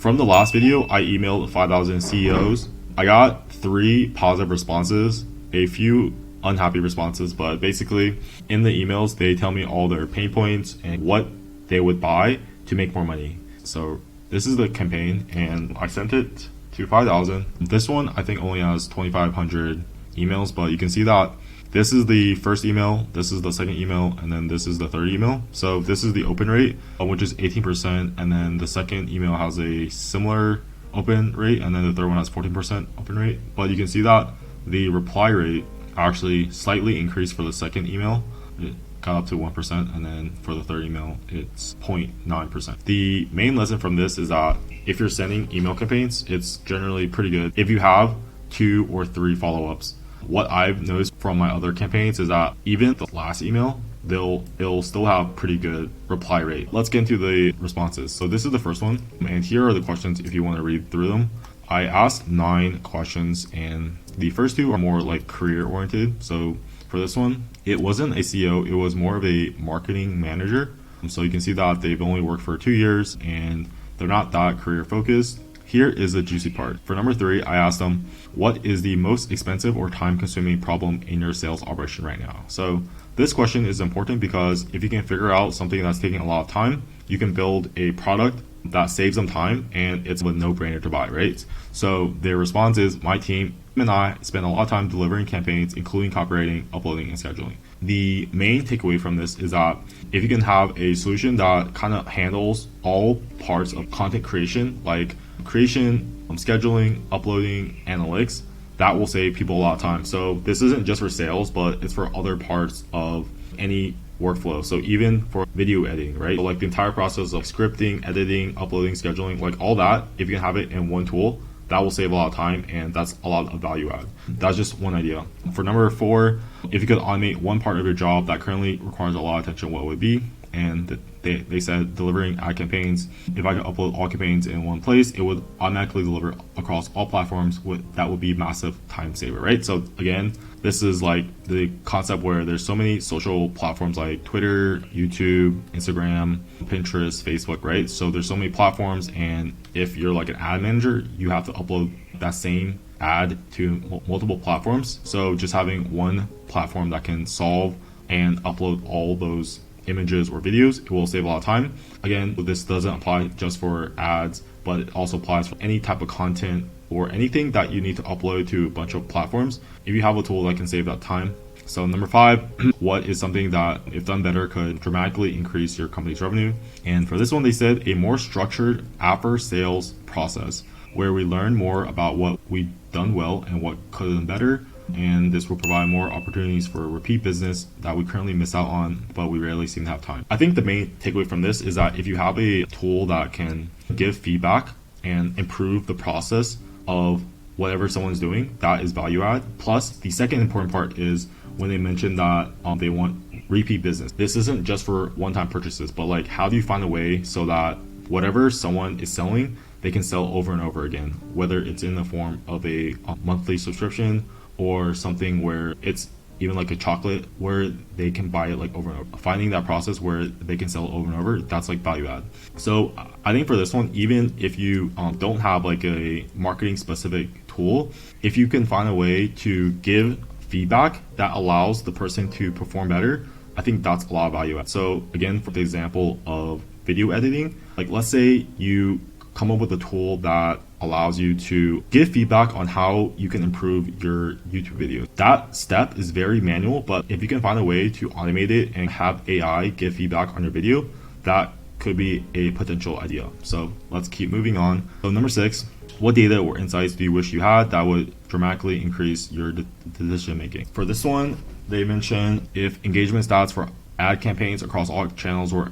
from the last video, I emailed 5,000 CEOs. I got 3 positive responses, a few unhappy responses, but basically in the emails, they tell me all their pain points and what they would buy to make more money. So this is the campaign, and I sent it to 5,000. This one I think only has 2,500 emails, but you can see that this is the first email, this is the second email, and then this is the third email. So this is the open rate, which is 18%, and then the second email has a similar open rate, and then the third one has 14% open rate. But you can see that the reply rate actually slightly increased for the second email. It got up to 1%, and then for the third email it's 0.9%. The main lesson from this is that if you're sending email campaigns, it's generally pretty good if you have 2 or 3 follow-ups. What I've noticed from my other campaigns is that even the last email, it'll still have pretty good reply rate. Let's get into the responses. So this is the first one, and here are the questions if you want to read through them. I asked 9 questions, and the first 2 are more like career oriented. So for this one, it wasn't a CEO, it was more of a marketing manager. So you can see that they've only worked for 2 years and they're not that career focused. Here is the juicy part. For number 3, I asked them, what is the most expensive or time consuming problem in your sales operation right now? So this question is important because if you can figure out something that's taking a lot of time, you can build a product that saves them time, and it's a no-brainer to buy, right? So their response is, my team and I spend a lot of time delivering campaigns, including copywriting, uploading, and scheduling. The main takeaway from this is that if you can have a solution that kind of handles all parts of content creation, like creation, scheduling, uploading, analytics, that will save people a lot of time. So this isn't just for sales, but it's for other parts of any workflow. So even for video editing, right? So like the entire process of scripting, editing, uploading, scheduling, like all that, if you can have it in one tool, that will save a lot of time, and that's a lot of value add. That's just one idea. For number 4, if you could automate one part of your job that currently requires a lot of attention, what would it be? And they said delivering ad campaigns. If I could upload all campaigns in one place, it would automatically deliver across all platforms. That would be massive time saver, right? So again, this is like the concept where there's so many social platforms like Twitter, YouTube, Instagram, Pinterest, Facebook, right? So there's so many platforms, and if you're like an ad manager, you have to upload that same ad to multiple platforms. So just having one platform that can solve and upload all those images or videos, it will save a lot of time. Again, this doesn't apply just for ads, but it also applies for any type of content or anything that you need to upload to a bunch of platforms. If you have a tool that can save that time. So number 5, what is something that, if done better, could dramatically increase your company's revenue? And for this one, they said a more structured after sales process where we learn more about what we've done well and what could have done better. And this will provide more opportunities for repeat business that we currently miss out on, but we rarely seem to have time. I think the main takeaway from this is that if you have a tool that can give feedback and improve the process of whatever someone's doing, that is value add. Plus, the second important part is when they mentioned that they want repeat business. This isn't just for one-time purchases, but like, how do you find a way so that whatever someone is selling, they can sell over and over again, whether it's in the form of a monthly subscription or something where it's even like a chocolate where they can buy it like over and over. Finding that process where they can sell over and over, that's like value add. So I think for this one, even if you don't have like a marketing specific tool, if you can find a way to give feedback that allows the person to perform better, I think that's a lot of value add. So again, for the example of video editing, like let's say you come up with a tool that allows you to give feedback on how you can improve your YouTube videos. That step is very manual, but if you can find a way to automate it and have AI give feedback on your video, that could be a potential idea. So let's keep moving on. So number 6, what data or insights do you wish you had that would dramatically increase your decision making? For this one, they mentioned if engagement stats for ad campaigns across all channels were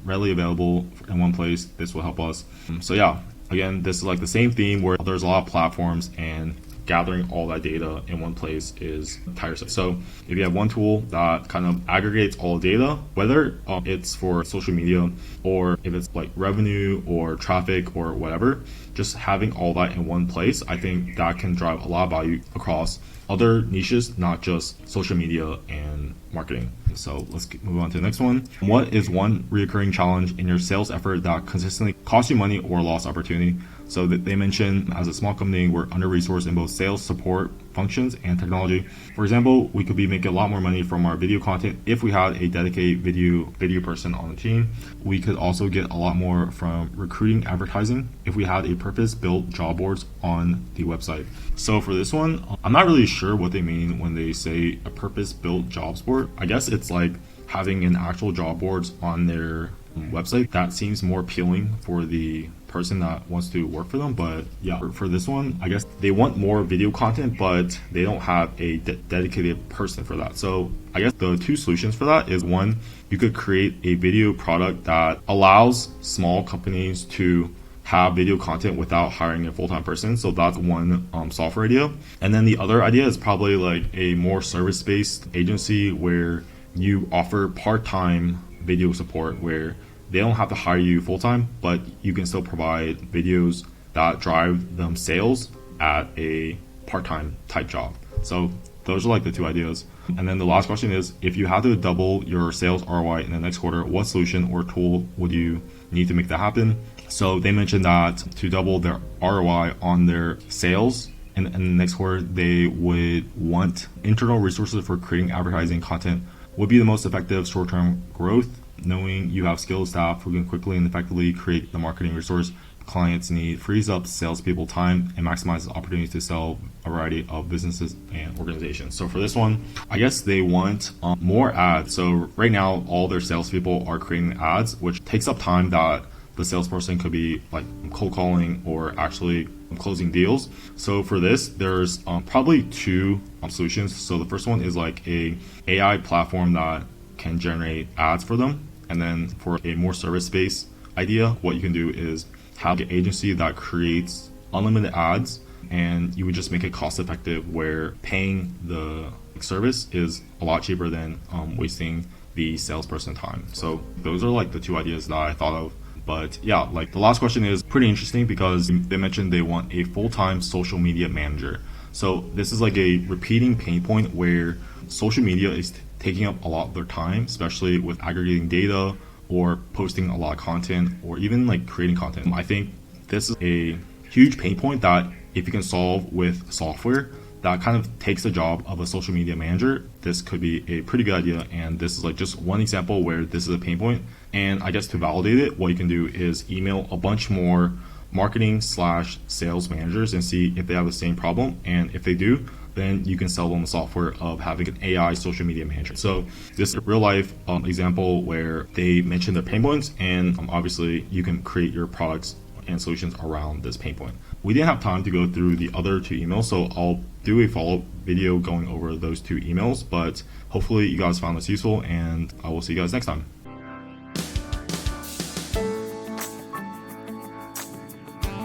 readily available in one place, this will help us. So yeah, again, this is like the same theme where there's a lot of platforms and gathering all that data in one place is tiresome. So if you have one tool that kind of aggregates all the data, whether it's for social media or if it's like revenue or traffic or whatever, just having all that in one place, I think that can drive a lot of value across other niches, not just social media and marketing. So let's move on to the next one. What is one recurring challenge in your sales effort that consistently costs you money or lost opportunity? So that they mentioned, as a small company, we're under-resourced in both sales, support, functions, and technology. For example, we could be making a lot more money from our video content if we had a dedicated video person on the team. We could also get a lot more from recruiting advertising if we had a purpose-built job boards on the website. So for this one, I'm not really sure what they mean when they say a purpose-built jobs board. I guess it's like having an actual job boards on their website. That seems more appealing for the person that wants to work for them. But yeah, for this one, I guess they want more video content, but they don't have a dedicated person for that. So I guess the two solutions for that is, one, you could create a video product that allows small companies to have video content without hiring a full-time person. So that's one software idea. And then the other idea is probably like a more service-based agency where you offer part-time video support, where they don't have to hire you full-time, but you can still provide videos that drive them sales at a part-time type job. So those are like the two ideas. And then the last question is, if you had to double your sales ROI in the next quarter, what solution or tool would you need to make that happen? So they mentioned that to double their ROI on their sales in the next quarter, they would want internal resources for creating advertising content would be the most effective short-term growth. Knowing you have skilled staff who can quickly and effectively create the marketing resource clients need frees up salespeople time and maximizes opportunities to sell a variety of businesses and organizations. So for this one, I guess they want more ads. So right now, all their salespeople are creating ads, which takes up time that the salesperson could be like cold calling or actually closing deals. So for this, there's probably two solutions. So the first one is like a AI platform that can generate ads for them. And then for a more service-based idea, what you can do is have an agency that creates unlimited ads, and you would just make it cost-effective, where paying the service is a lot cheaper than wasting the salesperson time. So those are like the two ideas that I thought of. But yeah, like the last question is pretty interesting because they mentioned they want a full-time social media manager. So this is like a repeating pain point where social media is taking up a lot of their time, especially with aggregating data or posting a lot of content or even like creating content. I think this is a huge pain point that if you can solve with software that kind of takes the job of a social media manager, this could be a pretty good idea. And this is like just one example where this is a pain point. And I guess to validate it, what you can do is email a bunch more marketing/sales managers and see if they have the same problem. And if they do, then you can sell them the software of having an AI social media manager. So this is a real life example where they mention their pain points, and obviously you can create your products and solutions around this pain point. We didn't have time to go through the other two emails, so I'll do a follow-up video going over those two emails, but hopefully you guys found this useful, and I will see you guys next time.